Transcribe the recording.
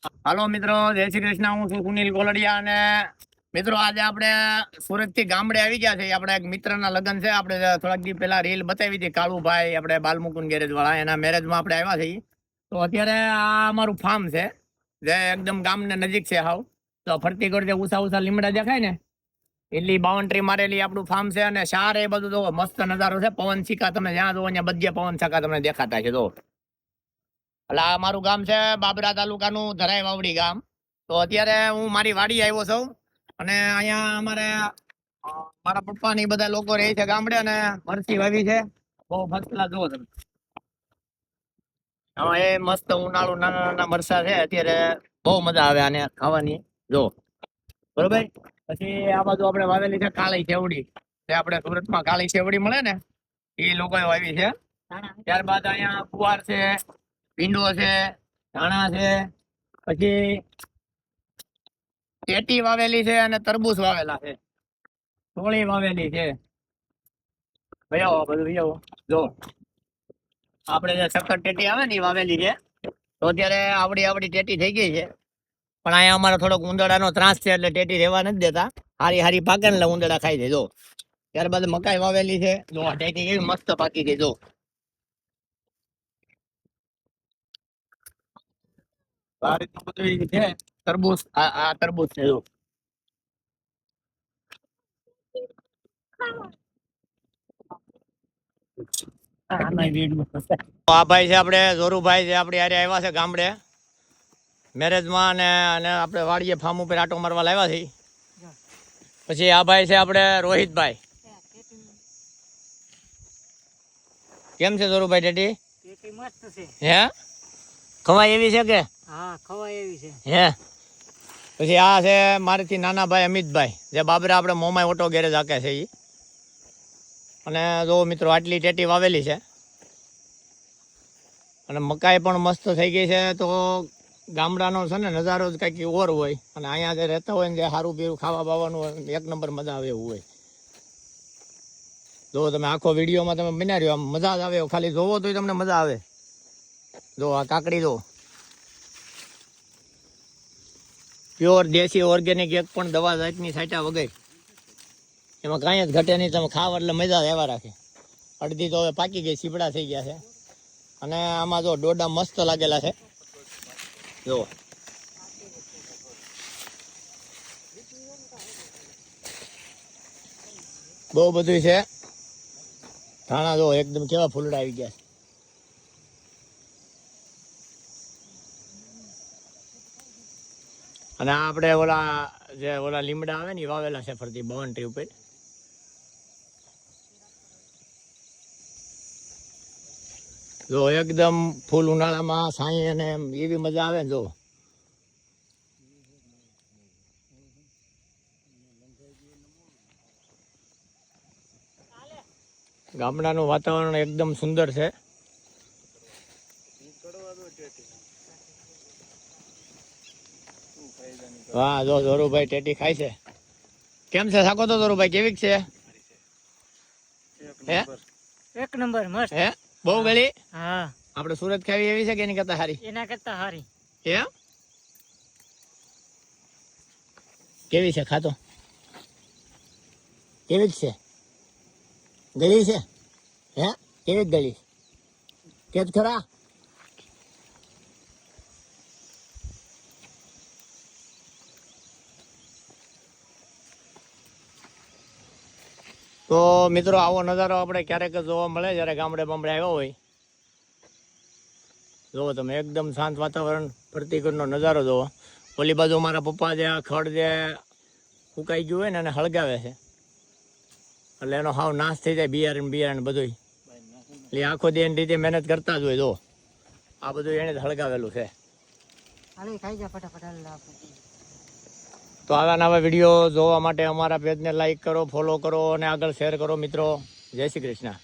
હાલો મિત્રો, જય શ્રી કૃષ્ણ. હું છું સુનિલ કોલડિયા અને મિત્રો આજે આપણે સુરત થી ગામડે આવી ગયા છે. આપણે એક મિત્રના લગ્ન છે. આપણે થોડાક દી પહેલા રીલ બતાવી હતી કાળુભાઈ, આપણે બાલમુકુંદ ગેરેજ વાળા, એના મેરેજમાં આપણે આવ્યા છીએ. તો અત્યારે આ અમારું ફાર્મ છે જે એકદમ ગામને નજીક છે. હાવ તો ફરતી કરતે ઉષા ઉષા લીમડા દેખાય ને એટલી બાઉન્ડ્રી મારેલી આપણું ફાર્મ છે. અને શાર એ બધું તો મસ્ત નજારો છે. પવન સિક્કા તમે જ્યાં જોવો ત્યાં બધે પવન સિક્કા તમને દેખાતા છે. તો એટલે આ મારું ગામ છે બાબરા તાલુકાનું ધરાઈ વાવડી ગામ. તો અત્યારે હું મારી વાડી આવ્યો છું અને અહીંયા અમારે મારા પપ્પા ની બધા લોકો રહે છે ગામડે અને મરચી વાવી છે. બહુ ફર્સ્ટ ક્લાસ જોવો તમે. હા, એ મસ્ત ઉનાળુ નાના નાના મરચા છે. અત્યારે બહુ મજા આવે આને ખાવાની. જો બરોબર. પછી આ બાજુ આપણે વાવેલી છે કાળી સેવડી. જે આપણે સુરતમાં કાળી સેવડી મળે ને એ લોકોએ વાવી છે. ત્યારબાદ અહીંયા ગુવાર છે, ભીંડો છે, ધાણા છે, પછી ટેટી વાવેલી છે અને તરબૂચ વાવેલા છે, ચોળી વાવેલી છે. ભાઈ બધું ભાઈ જો આપણે જે સક્કર ટેટી આવે ને એ વાવેલી છે. તો અત્યારે આવડી ટેટી થઈ ગઈ છે, પણ અહીંયા અમારે થોડોક ઉંદરડાનો ત્રાસ છે એટલે ટેટી રહેવા નથી દેતા. હારી પાકે ને એટલે ઉંદરડા ખાઈ જાય. જો ત્યારબાદ મકાઈ વાવેલી છે. જો ટેટી કેવી મસ્ત પાકી ગઈ. જો આ રીતનું બધું છે. તરબૂચ, આ તરબૂચ છે. જો આ ભાઈ છે આપણે જોરુભાઈ છે, આપણે યારે આવ્યા છે ગામડે મેરેજમાં અને આપણે વાડીએ ફાર્મ ઉપર આટો મારવા લાવ્યા છીએ. પછી આ ભાઈ છે આપણે રોહિતભાઈ. કેમ છે જોરુભાઈ ટેટી? ટેટી મસ્ત છે. હે ખવાય એવી છે કે? હા, ખવાય એવી છે. હે પછી આ છે મારીથી નાના ભાઈ અમિતભાઈ, જે બાબરા આપણે મોમાઈ ઓટો ગેરેજ હાકે છે એ. અને જો મિત્રો આટલી ટેટી વાવેલી છે અને મકાઈ પણ મસ્ત થઈ ગઈ છે. તો ગામડાનો છે ને નજારો જ કંઈક ઓર હોય અને અહીંયા જે રહેતા હોય ને જે સારું પીરું ખાવા બાવાનું એક નંબર મજા આવે એવું હોય. જો તમે આખો વિડીયોમાં તમે બના રહ્યો, આમ મજા જ આવે. ખાલી જોવો તો તમને મજા આવે. જો આ કાકડી જો પ્યોર દેશી ઓર્ગેનિક, એક પણ દવા જાતની છાંટ્યા વગર. એમાં કાંઈ જ ઘટે નહીં. તમે ખાવ એટલે મજા જ એવા રાખે. અડધી તો હવે પાકી ગઈ, સીપડા થઈ ગયા છે. અને આમાં જો ડોડા મસ્ત લાગેલા છે. જો બહુ બધું છે. ધાણા જો એકદમ કેવા ફૂલડા આવી ગયા છે. અને આપણે ઓલા લીમડા આવે ને વાવેલા છે ફરતી બાઉન્ડ્રી ઉપર. જો એકદમ ફૂલ ઉનાળામાં સાંઈ અને એવી મજા આવે ને. જો ગામડાનું વાતાવરણ એકદમ સુંદર છે. હા, જો જોરુભાઈ ટેટી ખાય છે. કેમ છે સાકો તો જોરુભાઈ? કેવી છે? હે એક નંબર મસ્ત. હે બહુ ગળી? હા, આપણે સુરત ખાવી એવી છે કે એની કરતા સારી? એના કરતા સારી. હે કેવી છે? ખાતો કેવી છે? ગળી છે? હે કેવી ગળી કે ખરા? તો મિત્રો આવો નજારો આપણે ક્યારેક જોવા મળે જ્યારે ગામડે બામડે આવ્યો હોય. જોવો તમે એકદમ શાંત વાતાવરણ, પ્રતિકૂળનો નજારો જોવો. ઓલી બાજુ મારા પપ્પા જે આ ખડ જે ફૂંકાઈ ગયું હોય ને એને હળગાવે છે એટલે એનો હાવ નાશ થઈ જાય. બિયારણ બધું એટલે આખો દી એની રીતે મહેનત કરતા જ હોય. જો આ બધું એને જ હળગાવેલું છે. તો આવા નવા વિડીયો જોવા માટે અમારા પેજને લાઈક કરો, ફોલો કરો અને આગળ શેર કરો મિત્રો. જય શ્રી કૃષ્ણ.